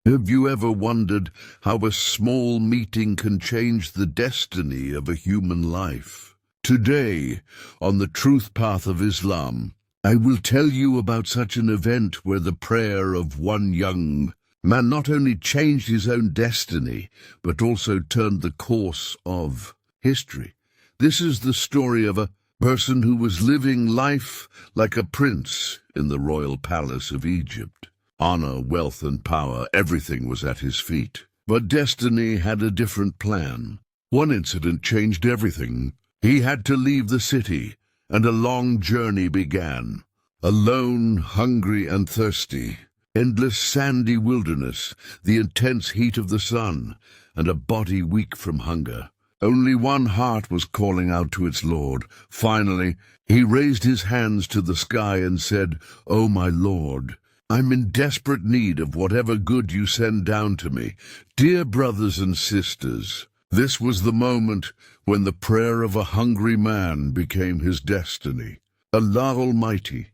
Have you ever wondered how a small meeting can change the destiny of a human life? Today, on the Truth Path of Islam, I will tell you about such an event where the prayer of one young man not only changed his own destiny, but also turned the course of history. This is the story of a person who was living life like a prince in the royal palace of Egypt. Honor, wealth, and power, everything was at his feet. But destiny had a different plan. One incident changed everything. He had to leave the city, and a long journey began. Alone, hungry, and thirsty. Endless sandy wilderness, the intense heat of the sun, and a body weak from hunger. Only one heart was calling out to its Lord. Finally, he raised his hands to the sky and said, "Oh, my Lord, I'm in desperate need of whatever good you send down to me. Dear brothers and sisters," this was the moment when the prayer of a hungry man became his destiny. Allah Almighty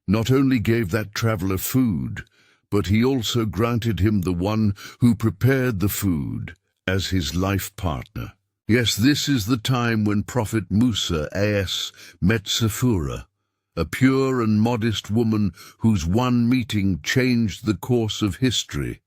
not only gave that traveler food, but he also granted him the one who prepared the food as his life partner. Yes, this is the time when Prophet Musa a.s. met Sephora, a pure and modest woman whose one meeting changed the course of history.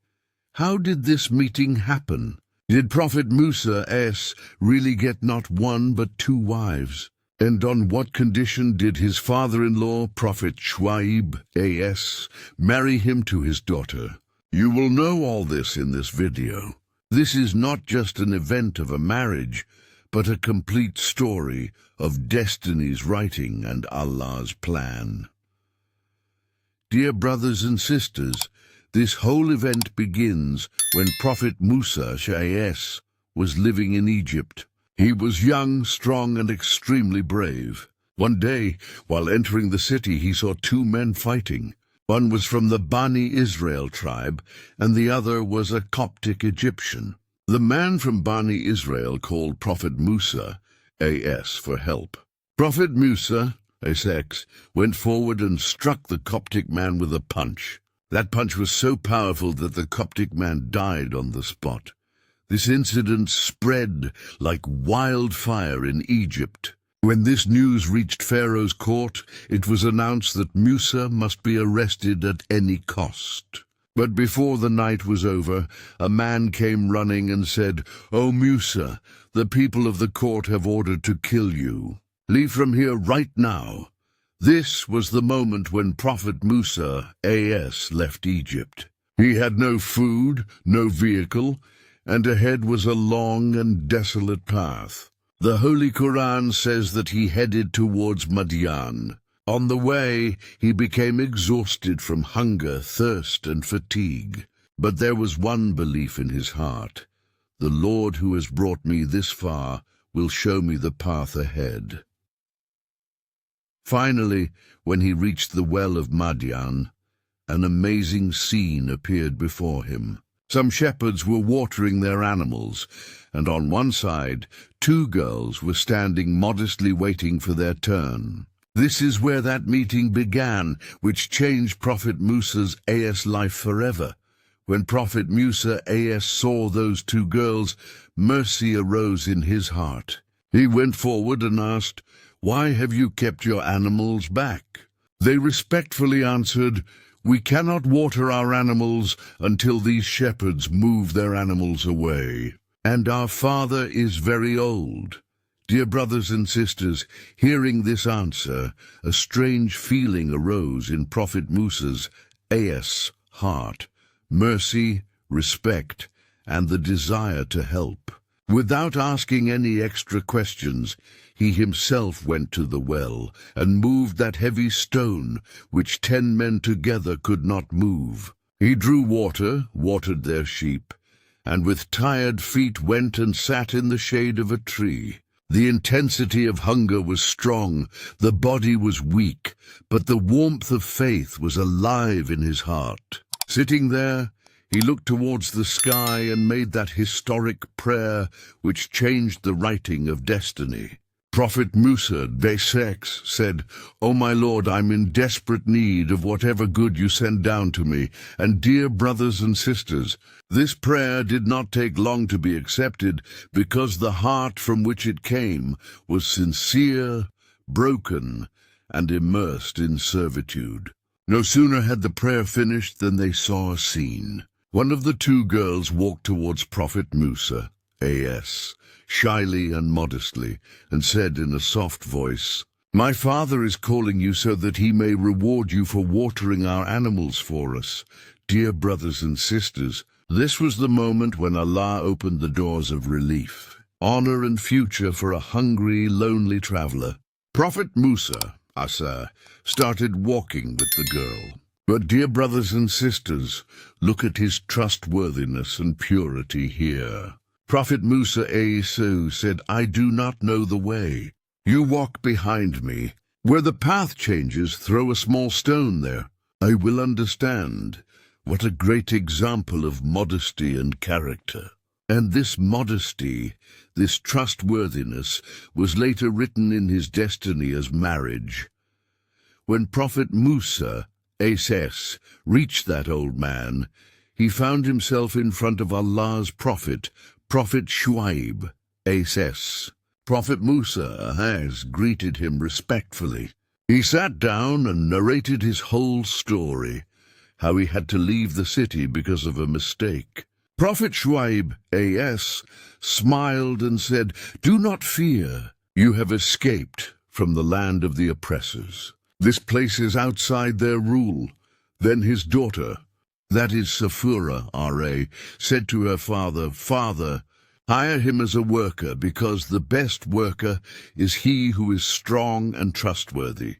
How did this meeting happen? Did Prophet Musa a.s. really get not one but two wives? And on what condition did his father-in-law, Prophet Shuaib a.s., marry him to his daughter? You will know all this in this video. This is not just an event of a marriage, but a complete story of destiny's writing and Allah's plan. Dear brothers and sisters, this whole event begins when Prophet Musa a.s. was living in Egypt. He was young, strong, and extremely brave. One day, while entering the city, he saw two men fighting. One was from the Bani Israel tribe, and the other was a Coptic Egyptian. The man from Bani Israel called Prophet Musa a.s. for help. Prophet Musa a.s. went forward and struck the Coptic man with a punch. That punch was so powerful that the Coptic man died on the spot. This incident spread like wildfire in Egypt. When this news reached Pharaoh's court, it was announced that Musa must be arrested at any cost. But before the night was over, a man came running and said, "O Musa, the people of the court have ordered to kill you. Leave from here right now." This was the moment when Prophet Musa a.s. left Egypt. He had no food, no vehicle, and ahead was a long and desolate path. The Holy Quran says that he headed towards Madian. On the way, he became exhausted from hunger, thirst, and fatigue. But there was one belief in his heart. The Lord who has brought me this far will show me the path ahead. Finally, when he reached the well of Madian, an amazing scene appeared before him. Some shepherds were watering their animals, and on one side, two girls were standing modestly waiting for their turn. This is where that meeting began, which changed Prophet Musa's a.s. life forever. When Prophet Musa a.s. saw those two girls, mercy arose in his heart. He went forward and asked, "Why have you kept your animals back?" They respectfully answered, "We cannot water our animals until these shepherds move their animals away. And our father is very old." Dear brothers and sisters, hearing this answer, a strange feeling arose in Prophet Musa's a.s. heart: mercy, respect, and the desire to help. Without asking any extra questions, he himself went to the well and moved that heavy stone which 10 men together could not move. He drew water, watered their sheep, and with tired feet went and sat in the shade of a tree. The intensity of hunger was strong, the body was weak, but the warmth of faith was alive in his heart. Sitting there, he looked towards the sky and made that historic prayer which changed the writing of destiny. Prophet Musa, day 6, said, "O my Lord, I'm in desperate need of whatever good you send down to me, and dear brothers and sisters." This prayer did not take long to be accepted, because the heart from which it came was sincere, broken, and immersed in servitude. No sooner had the prayer finished than they saw a scene. One of the two girls walked towards Prophet Musa, A.S., shyly and modestly, and said in a soft voice, "My father is calling you so that he may reward you for watering our animals for us. Dear brothers and sisters," this was the moment when Allah opened the doors of relief, honor and future for a hungry, lonely traveler. Prophet Musa, Asa, started walking with the girl. But dear brothers and sisters, look at his trustworthiness and purity here. Prophet Musa A.S. said, "I do not know the way. You walk behind me. Where the path changes, throw a small stone there. I will understand." What a great example of modesty and character. And this modesty, this trustworthiness, was later written in his destiny as marriage. When Prophet Musa A.S. reached that old man, he found himself in front of Allah's prophet, Prophet Shuaib A.S. Prophet Musa A.S. greeted him respectfully. He sat down and narrated his whole story, how he had to leave the city because of a mistake. Prophet Shuaib A.S. smiled and said, "Do not fear. You have escaped from the land of the oppressors. This place is outside their rule." Then his daughter, that is Safura, R.A., said to her father, "Father, hire him as a worker, because the best worker is he who is strong and trustworthy."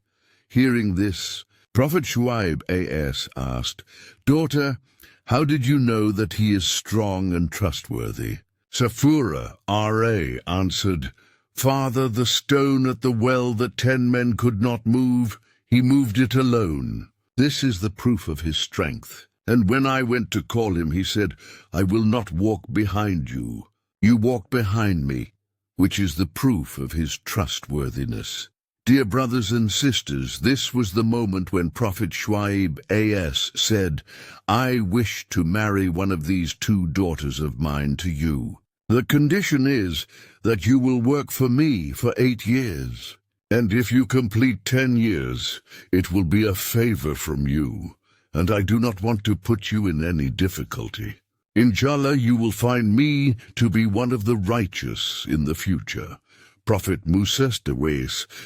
Hearing this, Prophet Shuaib A.S. asked, "Daughter, how did you know that he is strong and trustworthy?" Safura, R.A., answered, "Father, the stone at the well that 10 men could not move, he moved it alone. This is the proof of his strength. And when I went to call him, he said, 'I will not walk behind you. You walk behind me,' which is the proof of his trustworthiness." Dear brothers and sisters, this was the moment when Prophet Shuaib A.S. said, "I wish to marry one of these 2 daughters of mine to you. The condition is that you will work for me for 8 years. And if you complete 10 years, it will be a favor from you, and I do not want to put you in any difficulty. Inshallah, you will find me to be one of the righteous in the future." Prophet Musa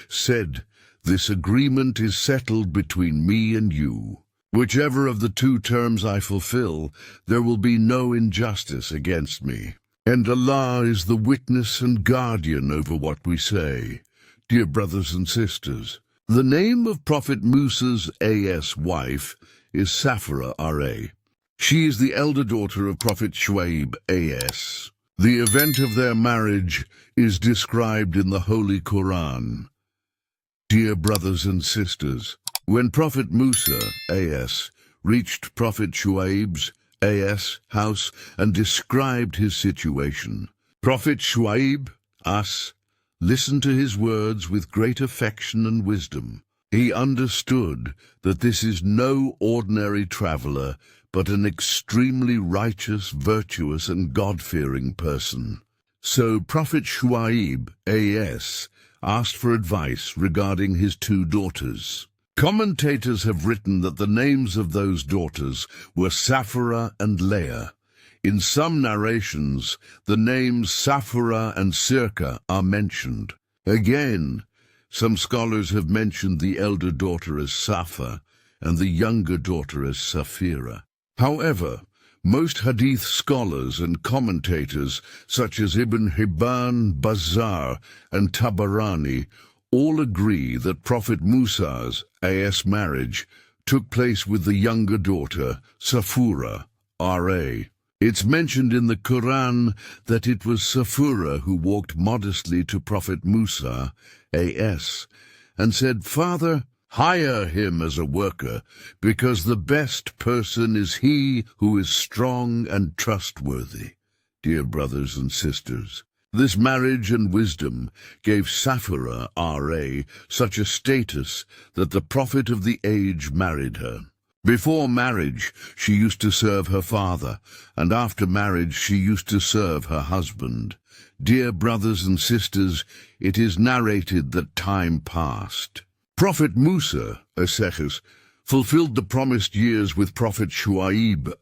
said, "This agreement is settled between me and you. Whichever of the 2 terms I fulfill, there will be no injustice against me. And Allah is the witness and guardian over what we say." Dear brothers and sisters, the name of Prophet Musa's A.S. wife is Safra R.A. She is the elder daughter of Prophet Shuaib A.S. The event of their marriage is described in the Holy Quran. Dear brothers and sisters, when Prophet Musa A.S. reached Prophet Shuaib's A.S. house and described his situation, Prophet Shuaib A.S. listened to his words with great affection and wisdom. He understood that this is no ordinary traveler, but an extremely righteous, virtuous, and God-fearing person. So Prophet Shuaib A.S. asked for advice regarding his 2 daughters. Commentators have written that the names of those daughters were Safra and Leah. In some narrations, the names Safra and Sirka are mentioned. Again, some scholars have mentioned the elder daughter as Safa and the younger daughter as Safira. However, most hadith scholars and commentators, such as Ibn Hibban, Bazzar, and Tabarani, all agree that Prophet Musa's A.S. marriage took place with the younger daughter, Safura, R.A. It's mentioned in the Quran that it was Safura who walked modestly to Prophet Musa, A.S., and said, "Father, hire him as a worker, because the best person is he who is strong and trustworthy." Dear brothers and sisters, This marriage and wisdom gave Sapphira, R.A., such a status that the prophet of the age married her. Before marriage, she used to serve her father, and after marriage she used to serve her husband. Dear brothers and sisters, it is narrated that time passed. Prophet Musa, Esechus, fulfilled the promised years with Prophet Shuaib,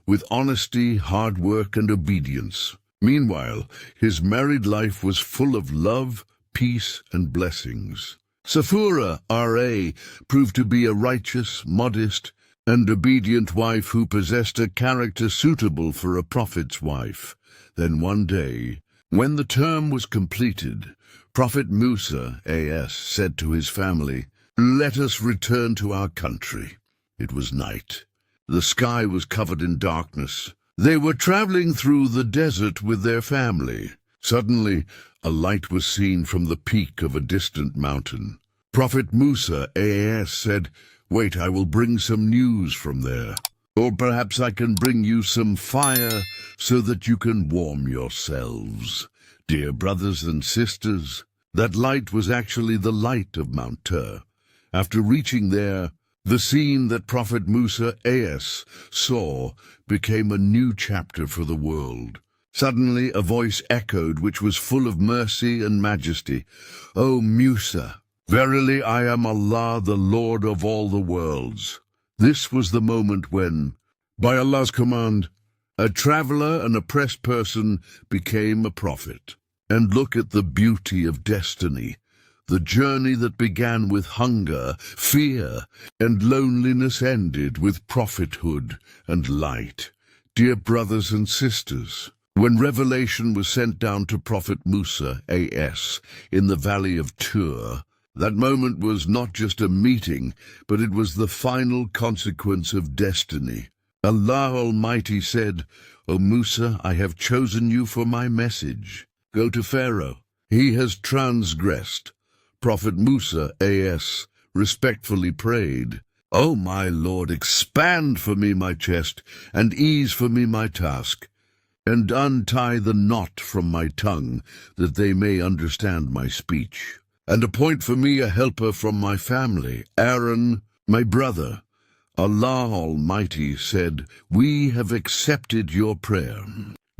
with honesty, hard work, and obedience. Meanwhile, his married life was full of love, peace, and blessings. Sapphira, R.A., proved to be a righteous, modest, and obedient wife who possessed a character suitable for a prophet's wife. Then one day, when the term was completed, Prophet Musa, A.S., said to his family, "Let us return to our country." It was night. The sky was covered in darkness. They were traveling through the desert with their family. Suddenly, a light was seen from the peak of a distant mountain. Prophet Musa, A.S., said, "Wait, I will bring some news from there. Or perhaps I can bring you some fire so that you can warm yourselves." Dear brothers and sisters, that light was actually the light of Mount Tur. After reaching there, the scene that Prophet Musa, A.S., saw became a new chapter for the world. Suddenly a voice echoed which was full of mercy and majesty. "O Musa, verily I am Allah, the Lord of all the worlds." This was the moment when, by Allah's command, a traveler, an oppressed person, became a prophet. And look at the beauty of destiny. The journey that began with hunger, fear, and loneliness ended with prophethood and light. Dear brothers and sisters, when revelation was sent down to Prophet Musa, A.S., in the valley of Tur, that moment was not just a meeting, but it was the final consequence of destiny. Allah Almighty said, "O Musa, I have chosen you for my message. Go to Pharaoh. He has transgressed." Prophet Musa, A.S., respectfully prayed, "O my Lord, expand for me my chest, and ease for me my task, and untie the knot from my tongue, that they may understand my speech. And appoint for me a helper from my family, Aaron, my brother." Allah Almighty said, "We have accepted your prayer.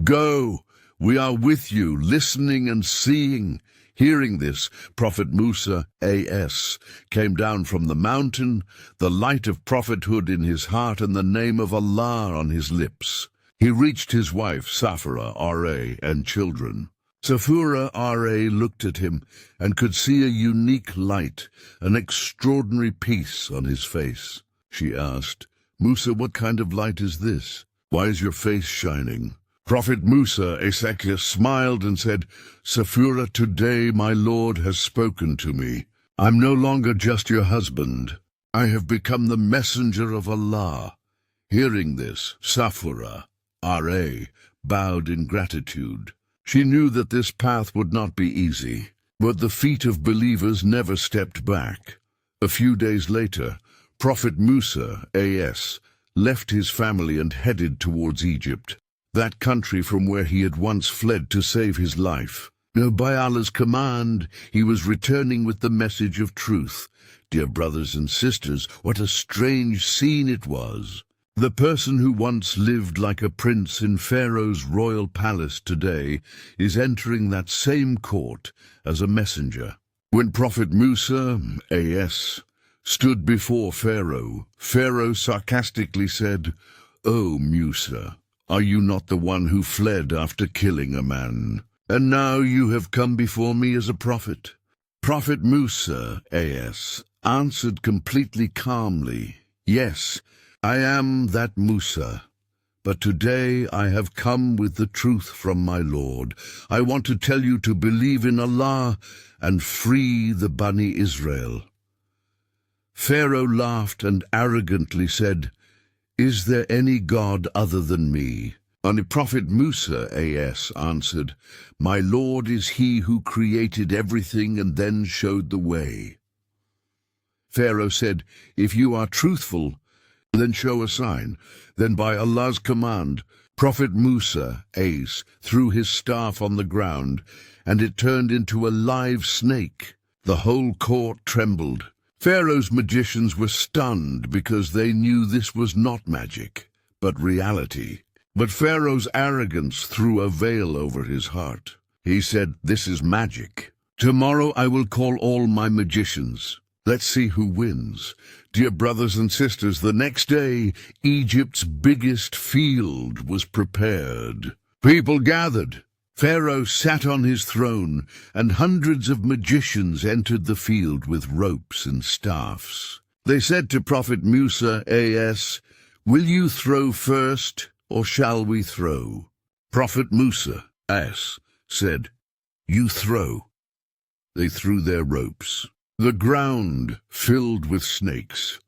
Go, we are with you, listening and seeing." Hearing this, Prophet Musa, A.S., came down from the mountain, the light of prophethood in his heart and the name of Allah on his lips. He reached his wife, Sapphira, R.A., and children. Sapphira, R.A., looked at him and could see a unique light, an extraordinary peace on his face. She asked, "Musa, what kind of light is this? Why is your face shining?" Prophet Musa, Esechus, smiled and said, "Sapphira, today my Lord has spoken to me. I'm no longer just your husband. I have become the messenger of Allah." Hearing this, Sapphira, R.A., bowed in gratitude. She knew that this path would not be easy, but the feet of believers never stepped back. A few days later, Prophet Musa, A.S., left his family and headed towards Egypt, that country from where he had once fled to save his life. Now, by Allah's command, he was returning with the message of truth. Dear brothers and sisters, what a strange scene it was. The person who once lived like a prince in Pharaoh's royal palace today is entering that same court as a messenger. When Prophet Musa, A.S., stood before Pharaoh, Pharaoh sarcastically said, "O Musa, are you not the one who fled after killing a man? And now you have come before me as a prophet." Prophet Musa, A.S., answered completely calmly, "Yes, I am that Musa. But today I have come with the truth from my Lord. I want to tell you to believe in Allah and free the Bani Israel." Pharaoh laughed and arrogantly said, "Is there any God other than me?" And Prophet Musa, A.S., answered, "My Lord is he who created everything and then showed the way." Pharaoh said, "If you are truthful, then show a sign." Then by Allah's command, Prophet Musa, Ace, threw his staff on the ground, and it turned into a live snake. The whole court trembled. Pharaoh's magicians were stunned because they knew this was not magic, but reality. But Pharaoh's arrogance threw a veil over his heart. He said, "This is magic. Tomorrow I will call all my magicians. Let's see who wins." Dear brothers and sisters, the next day, Egypt's biggest field was prepared. People gathered. Pharaoh sat on his throne, and hundreds of magicians entered the field with ropes and staffs. They said to Prophet Musa, AS, "Will you throw first, or shall we throw?" Prophet Musa, AS, said, "You throw." They threw their ropes. The ground filled with snakes.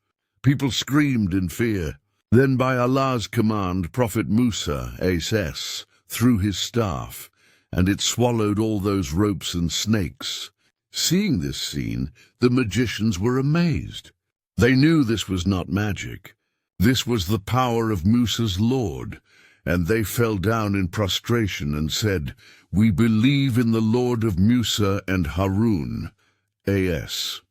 People screamed in fear. Then by Allah's command, Prophet Musa, AS, threw his staff, and it swallowed all those ropes and snakes. Seeing this scene, the magicians were amazed. They knew this was not magic. This was the power of Musa's Lord, and they fell down in prostration and said, "We believe in the Lord of Musa and Harun." AS.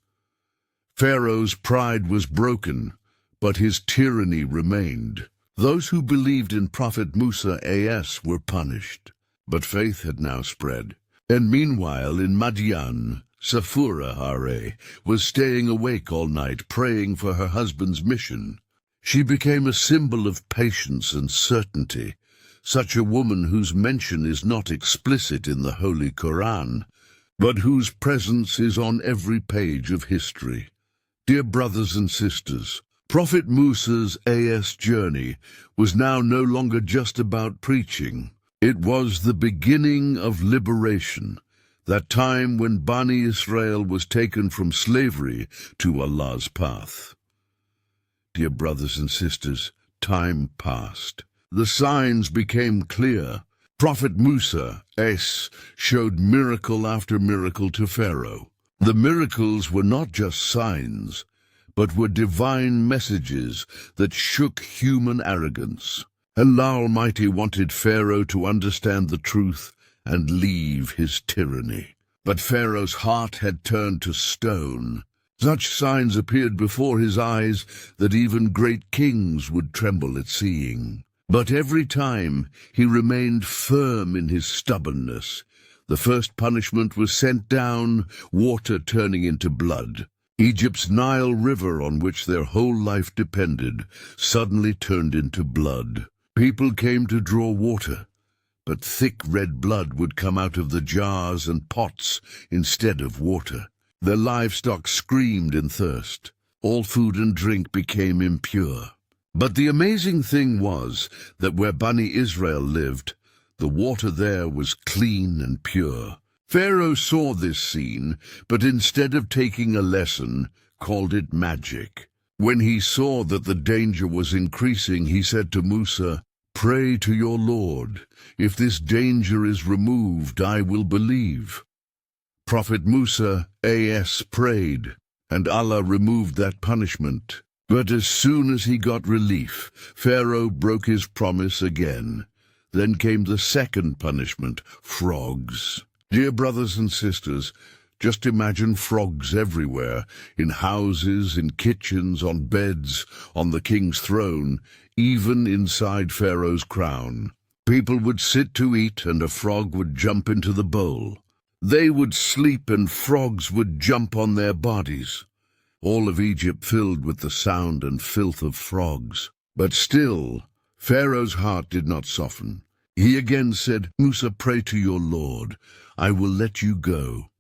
Pharaoh's pride was broken, but his tyranny remained. Those who believed in Prophet Musa, AS, were punished. But faith had now spread. And meanwhile, in Madian, Safura Hare was staying awake all night, praying for her husband's mission. She became a symbol of patience and certainty, such a woman whose mention is not explicit in the Holy Quran, but whose presence is on every page of history. Dear brothers and sisters, Prophet Musa's AS journey was now no longer just about preaching. It was the beginning of liberation, that time when Bani Israel was taken from slavery to Allah's path. Dear brothers and sisters, time passed. The signs became clear. Prophet Musa, AS, showed miracle after miracle to Pharaoh. The miracles were not just signs, but were divine messages that shook human arrogance. Allah Almighty wanted Pharaoh to understand the truth and leave his tyranny. But Pharaoh's heart had turned to stone. Such signs appeared before his eyes that even great kings would tremble at seeing. But every time he remained firm in his stubbornness. The first punishment was sent down, water turning into blood. Egypt's Nile River, on which their whole life depended, suddenly turned into blood. People came to draw water, but thick red blood would come out of the jars and pots instead of water. Their livestock screamed in thirst. All food and drink became impure. But the amazing thing was that where Bani Israel lived, the water there was clean and pure. Pharaoh saw this scene, but instead of taking a lesson, called it magic. When he saw that the danger was increasing, he said to Musa, "Pray to your Lord. If this danger is removed, I will believe." Prophet Musa, AS, prayed, and Allah removed that punishment. But as soon as he got relief, Pharaoh broke his promise again. Then came the second punishment, frogs. Dear brothers and sisters, just imagine frogs everywhere, in houses, in kitchens, on beds, on the king's throne, even inside Pharaoh's crown. People would sit to eat, and a frog would jump into the bowl. They would sleep, and frogs would jump on their bodies. All of Egypt filled with the sound and filth of frogs. But still, Pharaoh's heart did not soften. He again said, "Musa, pray to your Lord. I will let you go."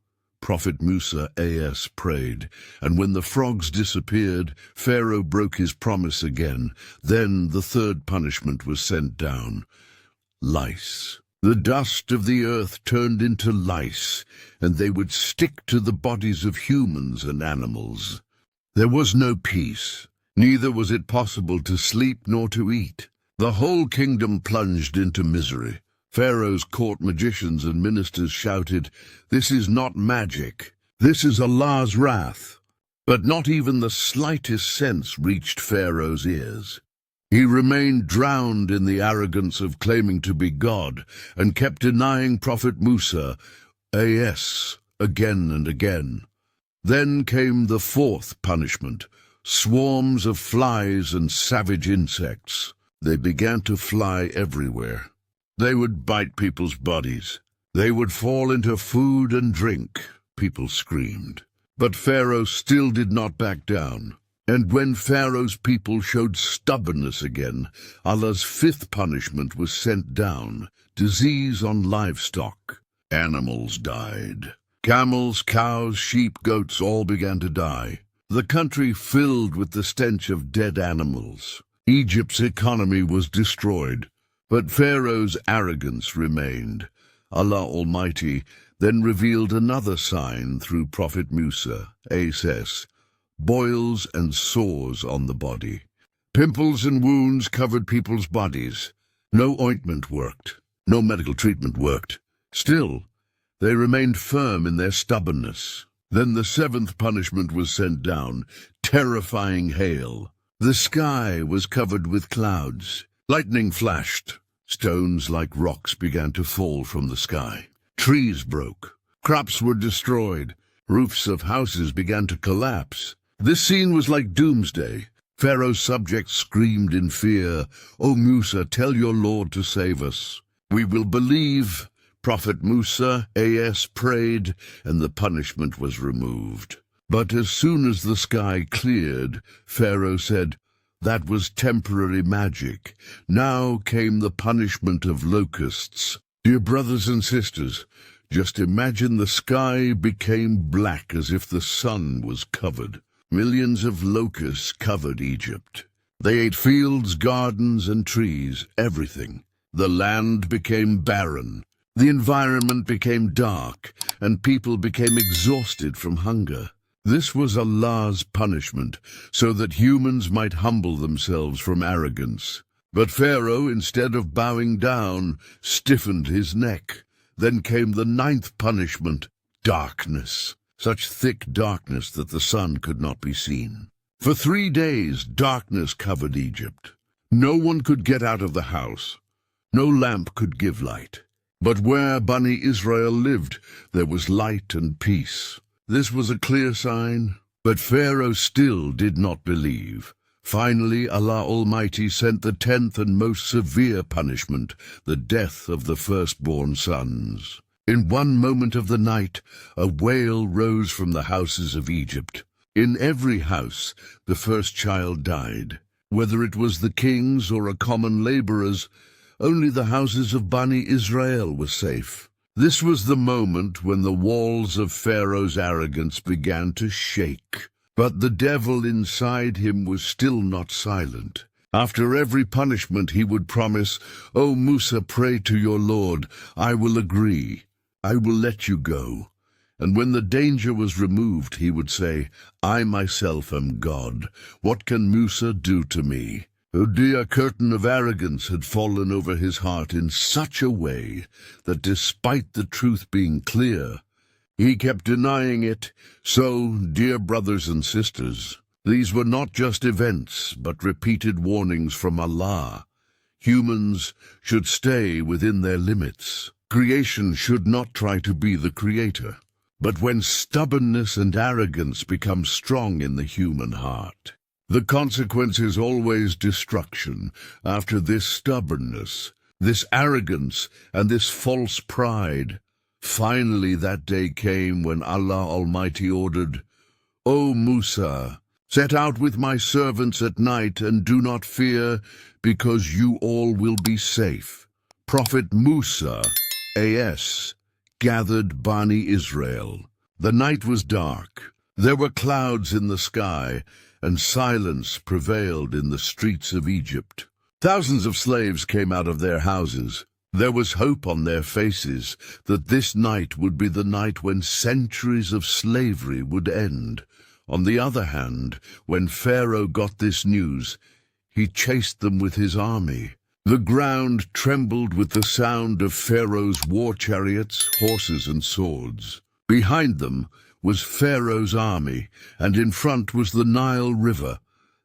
Prophet Musa, AS, prayed, and when the frogs disappeared, Pharaoh broke his promise again. Then the third punishment was sent down. Lice. The dust of the earth turned into lice, and they would stick to the bodies of humans and animals. There was no peace. Neither was it possible to sleep nor to eat. The whole kingdom plunged into misery. Pharaoh's court magicians and ministers shouted, "This is not magic. This is Allah's wrath." But not even the slightest sense reached Pharaoh's ears. He remained drowned in the arrogance of claiming to be God and kept denying Prophet Musa, as again and again. Then came the fourth punishment, swarms of flies and savage insects. They began to fly everywhere. They would bite people's bodies. They would fall into food and drink. People screamed. But Pharaoh still did not back down. And when Pharaoh's people showed stubbornness again, Allah's fifth punishment was sent down, disease on livestock. Animals died. Camels, cows, sheep, goats all began to die. The country filled with the stench of dead animals. Egypt's economy was destroyed, but Pharaoh's arrogance remained. Allah Almighty then revealed another sign through Prophet Musa, as boils and sores on the body. Pimples and wounds covered people's bodies. No ointment worked. No medical treatment worked. Still, they remained firm in their stubbornness. Then the seventh punishment was sent down, terrifying hail. The sky was covered with clouds. Lightning flashed. Stones like rocks began to fall from the sky. Trees broke. Crops were destroyed. Roofs of houses began to collapse. This scene was like doomsday. Pharaoh's subjects screamed in fear, "O Musa, tell your Lord to save us." "We will believe." Prophet Musa, prayed, and the punishment was removed. But as soon as the sky cleared, Pharaoh said, "That was temporary magic. Now came the punishment of locusts." Dear brothers and sisters, just imagine the sky became black as if the sun was covered. Millions of locusts covered Egypt. They ate fields, gardens, and trees, everything. The land became barren. The environment became dark, and people became exhausted from hunger. This was Allah's punishment, so that humans might humble themselves from arrogance. But Pharaoh, instead of bowing down, stiffened his neck. Then came the ninth punishment, darkness. Such thick darkness that the sun could not be seen. For 3 days, darkness covered Egypt. No one could get out of the house. No lamp could give light. But where Bani Israel lived, there was light and peace. This was a clear sign, but Pharaoh still did not believe. Finally, Allah Almighty sent the 10th and most severe punishment, the death of the firstborn sons. In one moment of the night, a wail rose from the houses of Egypt. In every house, the first child died. Whether it was the king's or a common laborer's, only the houses of Bani Israel were safe. This was the moment when the walls of Pharaoh's arrogance began to shake. But the devil inside him was still not silent. After every punishment he would promise, "O Musa, pray to your Lord. I will agree. I will let you go." And when the danger was removed, he would say, "I myself am God. What can Musa do to me?" A curtain of arrogance had fallen over his heart in such a way that despite the truth being clear, he kept denying it. So, dear brothers and sisters, these were not just events, but repeated warnings from Allah. Humans should stay within their limits. Creation should not try to be the creator. But when stubbornness and arrogance become strong in the human heart, the consequence is always destruction. After this stubbornness, this arrogance, and this false pride, finally that day came when Allah Almighty ordered, "O Musa, set out with my servants at night and do not fear, because you all will be safe." Prophet Musa, gathered Bani Israel. The night was dark. There were clouds in the sky, and silence prevailed in the streets of Egypt. Thousands of slaves came out of their houses. There was hope on their faces that this night would be the night when centuries of slavery would end. On the other hand, when Pharaoh got this news, he chased them with his army. The ground trembled with the sound of Pharaoh's war chariots, horses, and swords. Behind them was Pharaoh's army, and in front was the Nile River.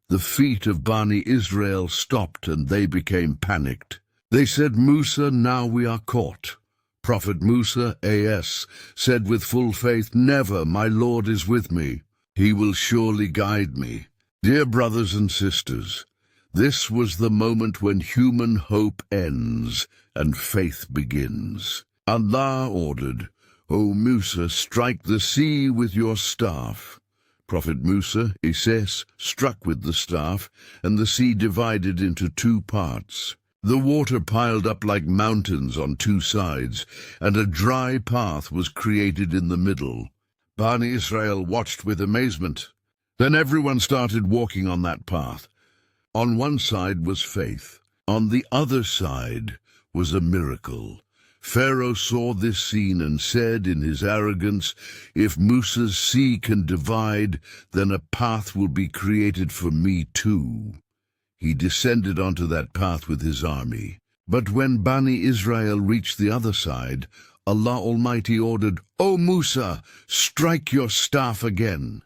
the feet of Bani Israel stopped and they became panicked. They said, "Musa, now we are caught." Prophet Musa, A.S., said with full faith, "Never, my Lord is with me. He will surely guide me." Dear brothers and sisters, this was the moment when human hope ends and faith begins. Allah ordered, "O Musa, strike the sea with your staff." Prophet Musa, A.S., struck with the staff, and the sea divided into two parts. The water piled up like mountains on two sides, and a dry path was created in the middle. Bani Israel watched with amazement. Then everyone started walking on that path. On one side was faith. On the other side was a miracle. Pharaoh saw this scene and said in his arrogance, "If Musa's sea can divide, then a path will be created for me too." He descended onto that path with his army. But when Bani Israel reached the other side, Allah Almighty ordered, "O Musa, strike your staff again."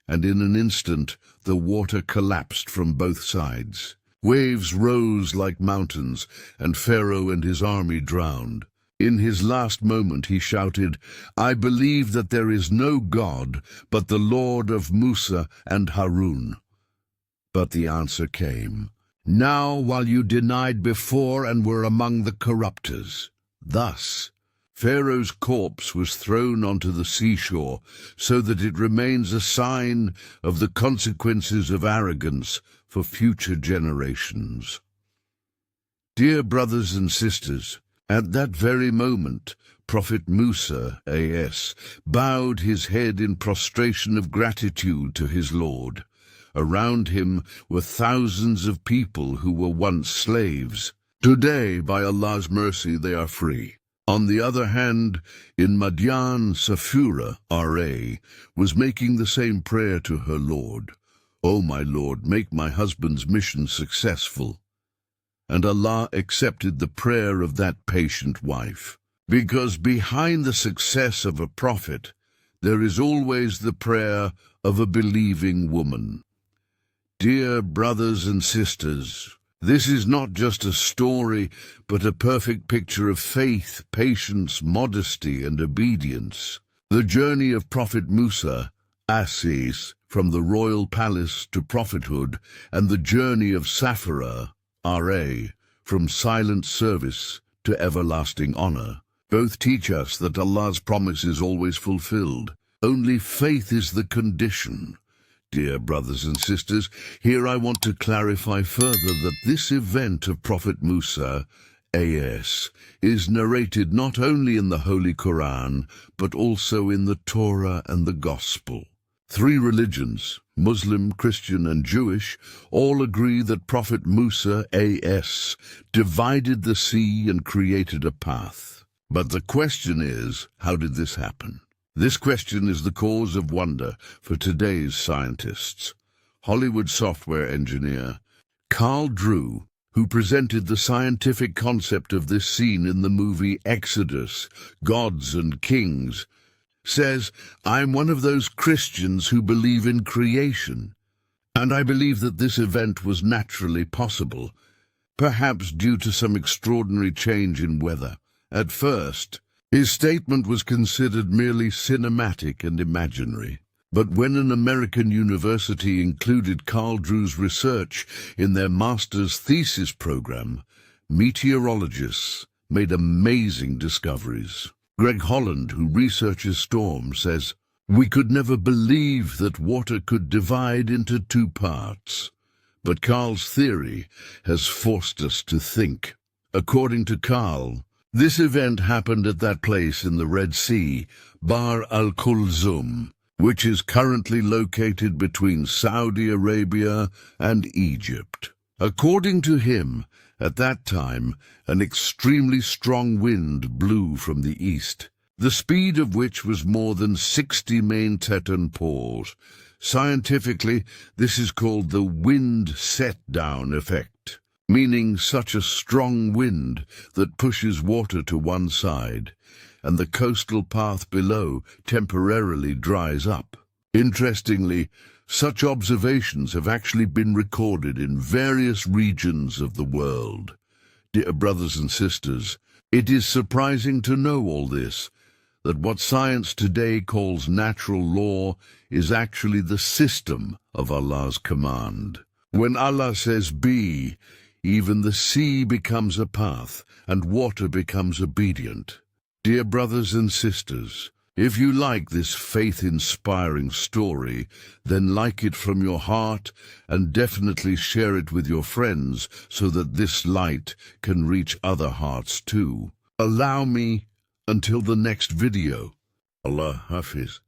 And in an instant the water collapsed from both sides. Waves rose like mountains, and Pharaoh and his army drowned. In his last moment he shouted, "I believe that there is no God but the Lord of Musa and Harun." But the answer came, "Now while you denied before and were among the corrupters." Thus, Pharaoh's corpse was thrown onto the seashore so that it remains a sign of the consequences of arrogance for future generations. Dear brothers and sisters, at that very moment, Prophet Musa, A.S., bowed his head in prostration of gratitude to his Lord. Around him were thousands of people who were once slaves. Today, by Allah's mercy, they are free. On the other hand, in Madian, Safura, R.A., was making the same prayer to her Lord. "O my Lord, make my husband's mission successful." And Allah accepted the prayer of that patient wife. Because behind the success of a prophet, there is always the prayer of a believing woman. Dear brothers and sisters, this is not just a story, but a perfect picture of faith, patience, modesty, and obedience. The journey of Prophet Musa, A.S., from the royal palace to prophethood, and the journey of Safara, R.A., from silent service to everlasting honor, both teach us that Allah's promise is always fulfilled. Only faith is the condition. Dear brothers and sisters, here I want to clarify further that this event of Prophet Musa, A.S., is narrated not only in the Holy Quran, but also in the Torah and the Gospel. Three religions, Muslim, Christian, and Jewish, all agree that Prophet Musa, A.S., divided the sea and created a path. But the question is, how did this happen? This question is the cause of wonder for today's scientists. Hollywood software engineer Carl Drew, who presented the scientific concept of this scene in the movie Exodus, Gods and Kings, says, "I'm one of those Christians who believe in creation, and I believe that this event was naturally possible, perhaps due to some extraordinary change in weather. At first, his statement was considered merely cinematic and imaginary. But when an American university included Carl Drew's research in their master's thesis program, meteorologists made amazing discoveries. Greg Holland, who researches storms, says, "We could never believe that water could divide into two parts. But Carl's theory has forced us to think." According to Carl, this event happened at that place in the Red Sea, Bahr al-Kulzum, which is currently located between Saudi Arabia and Egypt. According to him, at that time, an extremely strong wind blew from the east, the speed of which was more than 60 main-Teton-Paws. Scientifically, this is called the wind set-down effect, meaning such a strong wind that pushes water to one side, and the coastal path below temporarily dries up. Interestingly, Such observations have actually been recorded in various regions of the world. Dear brothers and sisters, it is surprising to know all this, that what science today calls natural law is actually the system of Allah's command. When Allah says be, even the sea becomes a path and water becomes obedient. Dear brothers and sisters, if you like this faith-inspiring story, then like it from your heart and definitely share it with your friends so that this light can reach other hearts too. Allow me until the next video. Allah Hafiz.